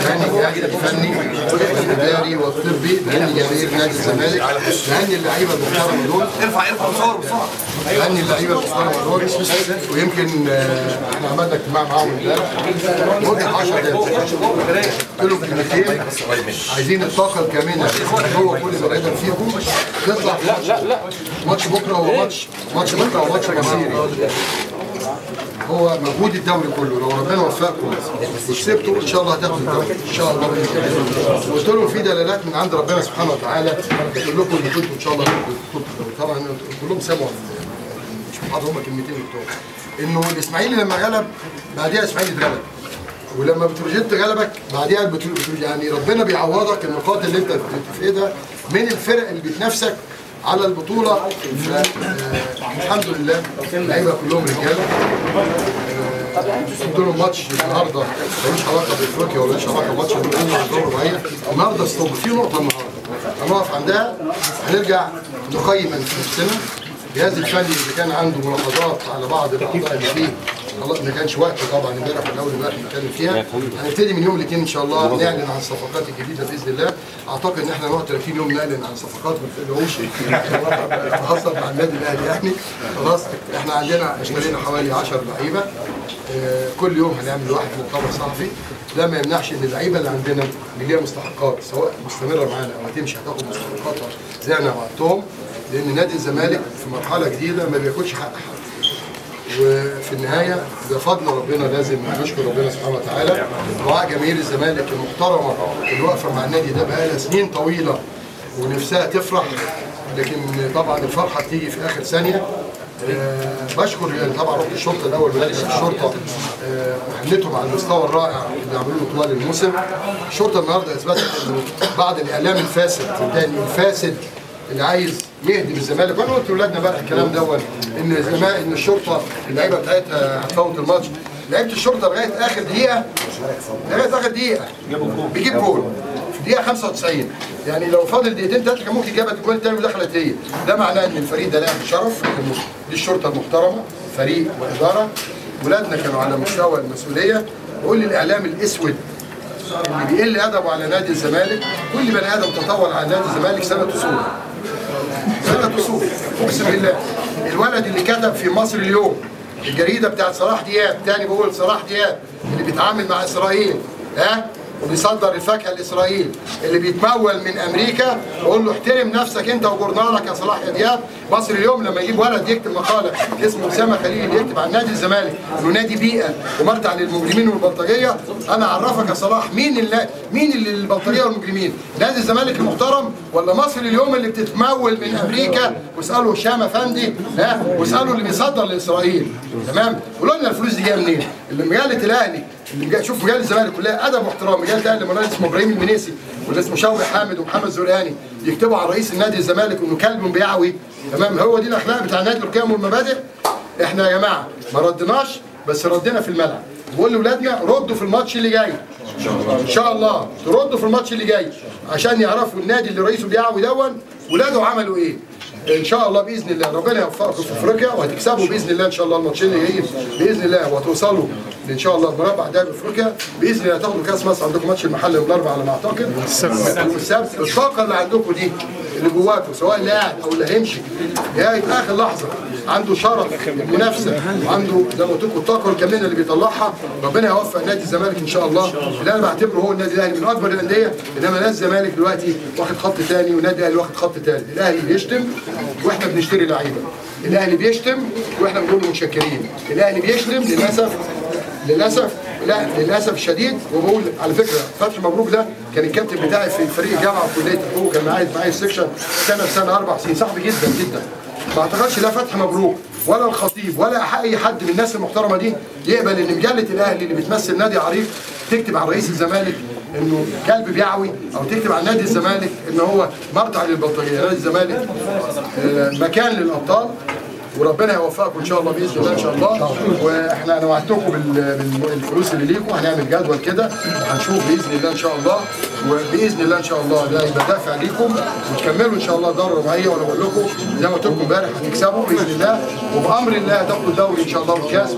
بهني الجهاز الفني والاداري والطبي، بهني جماهير نادي الزمالك، بهني اللعيبه المحترمه دول. ارفع صور بسرعه. بهني اللعيبه المحترمه دول، ويمكن احنا عملنا اجتماع معاهم امبارح مده 10 دقائق. قلت لهم كلمتين، عايزين الطاقه الكامنه جوه كل بني ادم فيهم تطلع. لا ماتش بكره هو ماتش بكره هو ماتش مصيري. هو مجهود الدوري كله، لو ربنا وفقكم وكسبتوا ان شاء الله هتاخدوا الدوري ان شاء الله. قلت لهم في دلالات من عند ربنا سبحانه وتعالى بتقول لكم ان كنتوا ان شاء الله طبعا كلهم سمعوا مش محاضر، هم كلمتين بتوع انه الاسماعيلي لما غلب بعديها الاسماعيلي اتغلب، ولما بتروجيت غلبك بعديها يعني ربنا بيعوضك النقاط اللي انت بتفقدها من الفرق اللي بتنافسك على البطوله. الحمد لله اللعيبه كلهم رجاله. قلت لهم ماتش النهارده ملوش علاقه بافريقيا ولا علاقه بماتش الرباعيه. النهارده ستوب في نقطه النهارده هنقف عندها، هنرجع نقيم نفسنا. الجهاز الفني اللي كان عنده ملاحظات على بعض الاعضاء اللي فيه ما كانش وقته طبعا امبارح في الاول امبارح نتكلم فيها. هنبتدي من يوم الاثنين ان شاء الله نعلن عن الصفقات الجديده باذن الله. اعتقد ان احنا نقعد 30 يوم نعلن عن صفقات ما تقلقوش خاصه مع النادي الاهلي يعني. خلاص احنا عندنا اشترينا حوالي 10 لعيبه. كل يوم هنعمل واحد مؤتمر صحفي. ده ما يمنعش ان اللعيبه اللي عندنا اللي ليها مستحقات سواء مستمره معانا او هتمشي هتاخد مستحقاتها زي انا وعدتهم، لان نادي الزمالك في مرحله جديده ما بياخدش حق حد. وفي النهايه ده فضل ربنا، لازم نشكر ربنا سبحانه وتعالى. دعاء جماهير الزمالك المحترمه اللي واقفه مع النادي ده بقالها سنين طويله ونفسها تفرح، لكن طبعا الفرحه بتيجي في اخر ثانيه. بشكر طبعا رحت الشرطه الاول بلاد الشرطه وحملتهم على المستوى الرائع اللي عملوه طوال الموسم. الشرطه النهارده اثبتت انه بعد الاعلام الفاسد اللي عايز يهدم الزمالك، وانا قلت لاولادنا بقى الكلام دوت ان الشرطه اللعيبه بتاعتها هتفوت الماتش. لعيبه الشرطه لغايه اخر دقيقه بيجيب جول في دقيقه 95، يعني لو فاضل دقيقتين ثلاثه كان ممكن جابت الجول الثاني ودخلت هي. ده معناه ان الفريق ده لاعب بشرف، دي الشرطه المحترمه فريق واداره. ولادنا كانوا على مستوى المسؤوليه. بقول للاعلام الاسود اللي بيقل ادبه على نادي الزمالك، كل بني ادم تطور على نادي الزمالك سنه اصول اقسم بالله. الولد اللي كتب في مصر اليوم الجريده بتاعت صلاح دياب، تاني بقول صلاح دياب اللي بيتعامل مع اسرائيل وبيصدر الفاكهه لاسرائيل، اللي بيتمول من امريكا، بقول له احترم نفسك انت وجورنالك يا صلاح يا دياب. مصر اليوم لما يجيب ولد يكتب مقاله اسمه اسامه خليل يكتب عن نادي الزمالك انه نادي بيئه ومرتع للمجرمين والبلطجيه، انا اعرفك يا صلاح مين اللي البلطجيه والمجرمين؟ نادي الزمالك المحترم ولا مصر اليوم اللي بتتمول من امريكا؟ واسالوا هشام افندي واسالوا اللي بيصدر لاسرائيل. تمام؟ قولوا لنا الفلوس دي جايه منين؟ اللي مجله الاهلي اللي شوف مجله الزمالك كلها ادب واحترام، مجله الاهلي مولانا اسمه ابراهيم المنيسي واللي اسمه شوقي حامد ومحمد زرقاني يكتبوا على رئيس النادي الزمالك انه كلب بيعوي. تمام؟ هو دي الاخلاق بتاع النادي والقيم والمبادئ. احنا يا جماعه ما ردناش، بس ردنا في الملعب. بقول لاولادنا ردوا في الماتش اللي جاي ان شاء الله، تردوا في الماتش اللي جاي عشان يعرفوا النادي اللي رئيسه بيعوي دون ولاده عملوا ايه. ان شاء الله باذن الله ربنا يوفقكم في افريقيا وهتكسبوا باذن الله ان شاء الله الماتشين اللي جايين باذن الله، وهتوصلوا ان شاء الله مربع دوري افريقيا باذن الله. تاخدوا كاس مصر، عندكم ماتش المحل يوم الاربعاء على ما اعتقد والسبت. الطاقه اللي عندكم دي اللي جواكم سواء اللي قاعد او اللي هيمشي لغايه اخر لحظه عنده شرف المنافسه وعنده زي ما قلت لكم الطاقه الكامله اللي بيطلعها. ربنا يوفق نادي الزمالك ان شاء الله، اللي انا بعتبره هو النادي الاهلي من اكبر الانديه. انما نادي الزمالك دلوقتي واخد خط ثاني والنادي الاهلي واخد خط ثالث. الاهلي بيشتم واحنا بنشتري لعيبه، الاهلي بيشتم واحنا بنقول له متشكرين، الاهلي بيشتم للاسف الشديد. وبقول على فكره فتحي مبروك ده كان الكابتن بتاعي في فريق الجامعه وكليه الحقوق، كان معايا السكشن سنه 4 سنين، صاحبي جدا جدا. ما اعتقدش لا فتحي مبروك ولا الخطيب ولا اي حد من الناس المحترمه دي يقبل ان مجله الاهلي اللي بتمثل نادي عريق تكتب عن رئيس الزمالك انه كلب بيعوي، او تكتب عن نادي الزمالك ان هو مرتع للبلطجيه. نادي الزمالك مكان للابطال، وربنا يوفقكم ان شاء الله باذن الله ان شاء الله. واحنا انا وعدتكم بالفلوس اللي ليكم، هنعمل جدول كده وهنشوف باذن الله ان شاء الله، وباذن الله ان شاء الله ده يبقى دافع ليكم وتكملوا ان شاء الله الدوره الرباعيه. وانا بقول لكم زي ما قلت لكم امبارح هتكسبوا باذن الله، وبامر الله هتاخدوا الدوري ان شاء الله والكاس.